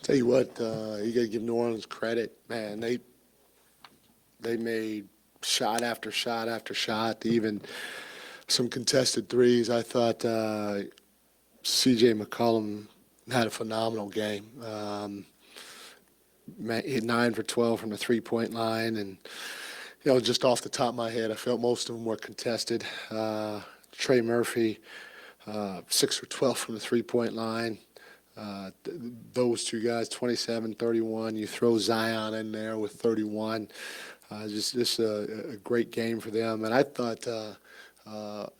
Tell you what, you got to give New Orleans credit, man. They made shot after shot after shot, even some contested threes. I thought C.J. McCollum had a phenomenal game. Hit 9 for 12 from the three-point line, and just off the top of my head, I felt most of them were contested. Trey Murphy, 6 for 12 from the three-point line. Those two guys, 27, 31. You throw Zion in there with 31. Just a great game for them. And I thought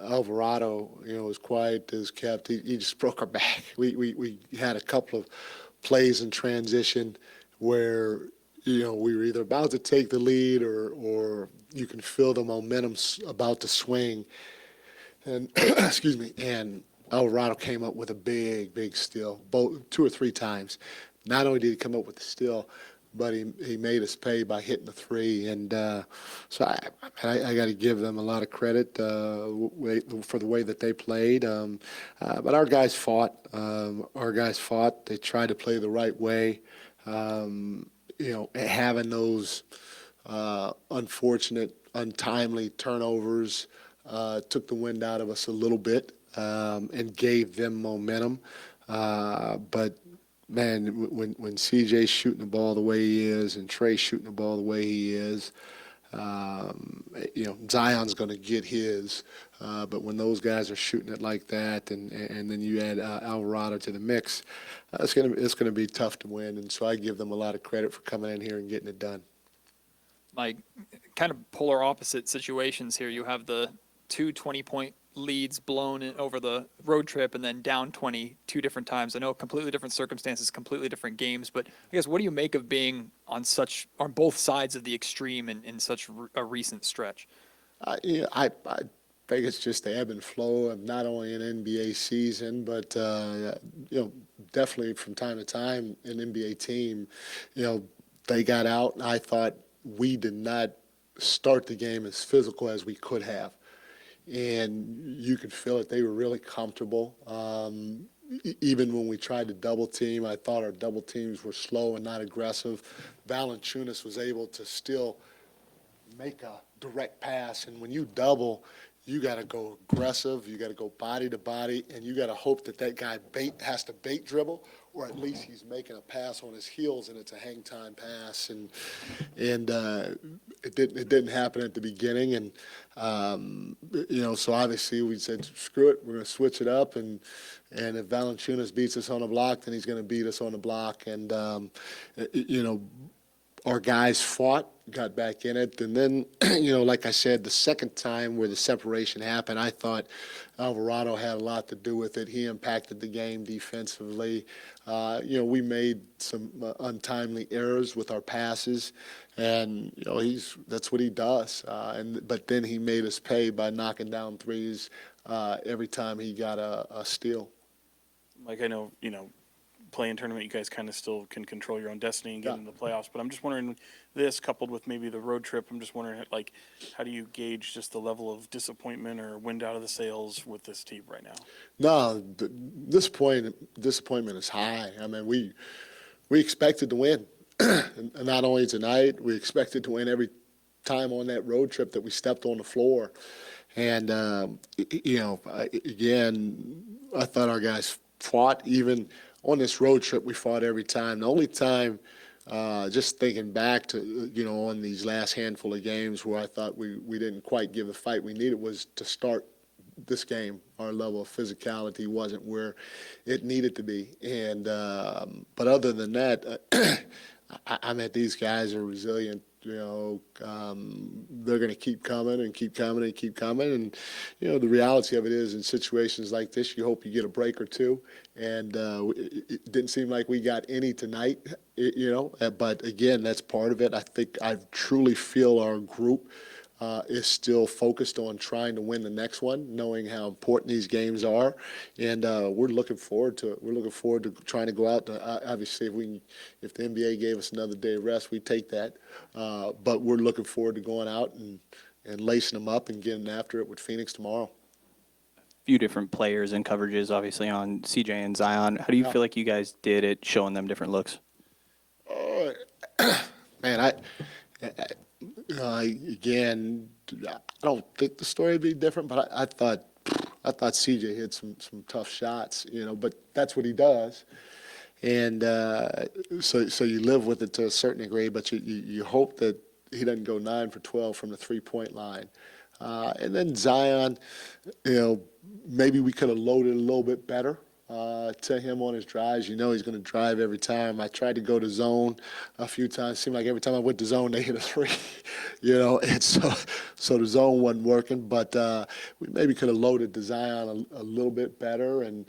Alvarado, as quiet as kept. He just broke our back. We had a couple of plays in transition where we were either about to take the lead or you can feel the momentum about to swing. And excuse me. And Alvarado came up with a big steal, both 2 or 3 times. Not only did he come up with the steal, but he made us pay by hitting the 3. And so I got to give them a lot of credit for the way that they played. But our guys fought. They tried to play the right way. Having those unfortunate, untimely turnovers took the wind out of us a little bit. And gave them momentum. But, man, when CJ's shooting the ball the way he is and Trey's shooting the ball the way he is, Zion's going to get his. But when those guys are shooting it like that and then you add Alvarado to the mix, it's gonna be tough to win. And so I give them a lot of credit for coming in here and getting it done. Like, kind of polar opposite situations here. You have the 2 20-point leads blown in over the road trip and then down 20 2 different times. I know completely different circumstances, completely different games, but I guess what do you make of being on both sides of the extreme in such a recent stretch? I think it's just the ebb and flow of not only an NBA season, but definitely from time to time an NBA team, they got out. I thought we did not start the game as physical as we could have. And you could feel it. They were really comfortable. Even when we tried to double team, I thought our double teams were slow and not aggressive. Valanciunas was able to still make a direct pass. And when you double, you got to go aggressive. You got to go body to body, and you got to hope that guy has to bait dribble, or at least he's making a pass on his heels, and it's a hang time pass. And it didn't happen at the beginning, and so obviously we said, screw it, we're going to switch it up, and if Valanciunas beats us on the block, then he's going to beat us on the block, and our guys fought, got back in it. And then, like I said, the second time where the separation happened, I thought Alvarado had a lot to do with it. He impacted the game defensively. We made some untimely errors with our passes, and, that's what he does. But then he made us pay by knocking down threes every time he got a steal. Like, I know, play-in tournament, you guys kind of still can control your own destiny and get into the playoffs. But I'm just wondering, this coupled with maybe the road trip, I'm just wondering, how do you gauge just the level of disappointment or wind out of the sails with this team right now? No, disappointment is high. I mean, we expected to win, and not only tonight, we expected to win every time on that road trip that we stepped on the floor. And again, I thought our guys fought. Even on this road trip, we fought every time. The only time, just thinking back to, on these last handful of games where I thought we didn't quite give the fight we needed was to start this game. Our level of physicality wasn't where it needed to be. And but other than that, I mean, these guys are resilient. They're going to keep coming and keep coming and keep coming. And, the reality of it is in situations like this, you hope you get a break or two. And it didn't seem like we got any tonight, But, again, that's part of it. I truly feel our group is still focused on trying to win the next one, knowing how important these games are, and we're looking forward to it. We're looking forward to trying to go out. Obviously, if the NBA gave us another day of rest, we'd take that. But we're looking forward to going out and lacing them up and getting after it with Phoenix tomorrow. Few different players and coverages, obviously, on CJ and Zion. How do you feel like you guys did at showing them different looks? man, again, I don't think the story would be different, but I thought CJ hit some tough shots, but that's what he does. And so you live with it to a certain degree, but you hope that he doesn't go 9 for 12 from the three-point line. And then Zion, maybe we could have loaded a little bit better to him on his drives. He's going to drive every time. I tried to go to zone a few times. It seemed like every time I went to zone, they hit a three, and so the zone wasn't working. But we maybe could have loaded the Zion a little bit better and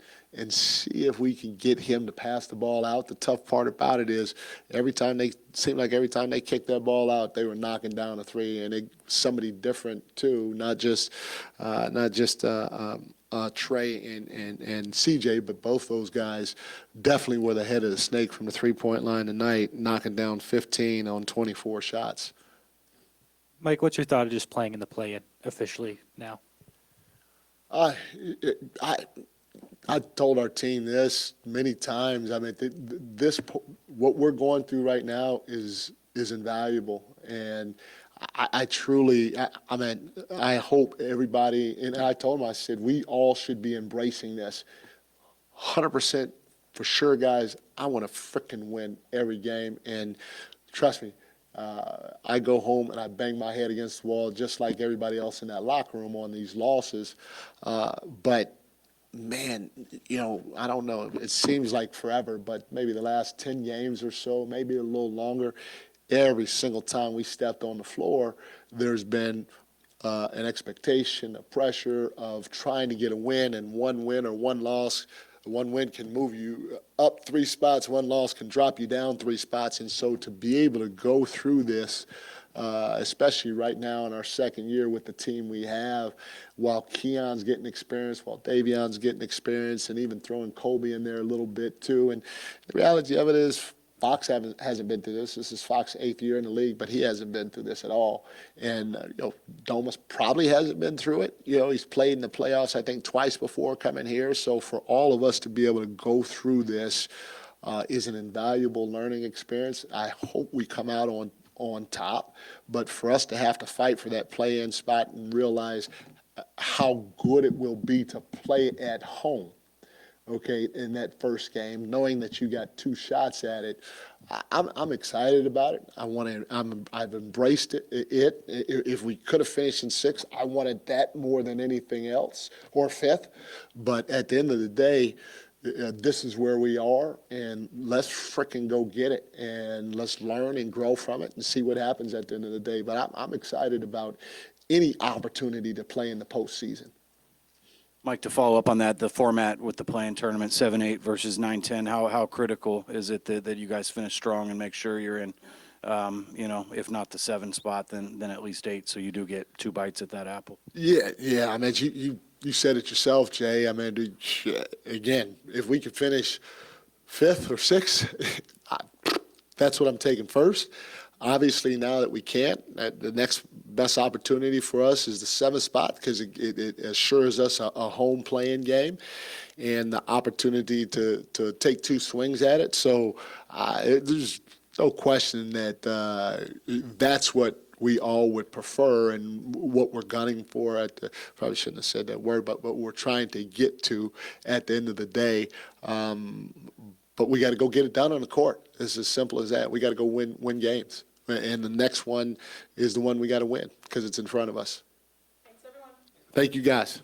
see if we can get him to pass the ball out. The tough part about it is every time they kicked that ball out, they were knocking down a three, and somebody different too, not just Trey and CJ, but both those guys definitely were the head of the snake from the three-point line tonight, knocking down 15 on 24 shots. Mike, what's your thought of just playing in the play-in officially now? I told our team this many times. I mean, what we're going through right now is invaluable, and I hope everybody, and I told them, I said, we all should be embracing this. 100% for sure, guys. I want to frickin' win every game, and trust me, I go home and I bang my head against the wall just like everybody else in that locker room on these losses, but man, I don't know. It seems like forever, but maybe the last 10 games or so, maybe a little longer, every single time we stepped on the floor, there's been an expectation, a pressure of trying to get a win, and one win or one loss. One win can move you up 3 spots. One loss can drop you down 3 spots. And so to be able to go through this, especially right now in our second year with the team we have, while Keon's getting experience, while Davion's getting experience, and even throwing Kobe in there a little bit too. And the reality of it is Fox hasn't been through this. This is Fox's 8th year in the league, but he hasn't been through this at all. And Domas probably hasn't been through it. He's played in the playoffs, I think, twice before coming here. So for all of us to be able to go through this is an invaluable learning experience. I hope we come out on top, but for us to have to fight for that play-in spot and realize how good it will be to play at home, okay, in that first game, knowing that you got 2 shots at it, I'm excited about it. I've embraced it. If we could have finished in 6th, I wanted that more than anything else, or 5th. But at the end of the day, this is where we are, and let's frickin' go get it, and let's learn and grow from it and see what happens at the end of the day. But I'm excited about any opportunity to play in the postseason. Mike, to follow up on that, the format with the play-in tournament, 7-8 versus 9-10, how critical is it that you guys finish strong and make sure you're in, if not the 7 spot, then at least 8, so you do get 2 bites at that apple? Yeah. I mean, you said it yourself, Jay. I mean, again, if we could finish 5th or 6th, that's what I'm taking first. Obviously, now that we can't, the next best opportunity for us is the 7th spot, because it assures us a home playing game and the opportunity to take 2 swings at it. So there's no question that that's what we all would prefer and what we're gunning for probably shouldn't have said that word, but what we're trying to get to at the end of the day. But we got to go get it done on the court. It's as simple as that. We got to go win games. And the next one is the one we got to win because it's in front of us. Thanks, everyone. Thank you, guys.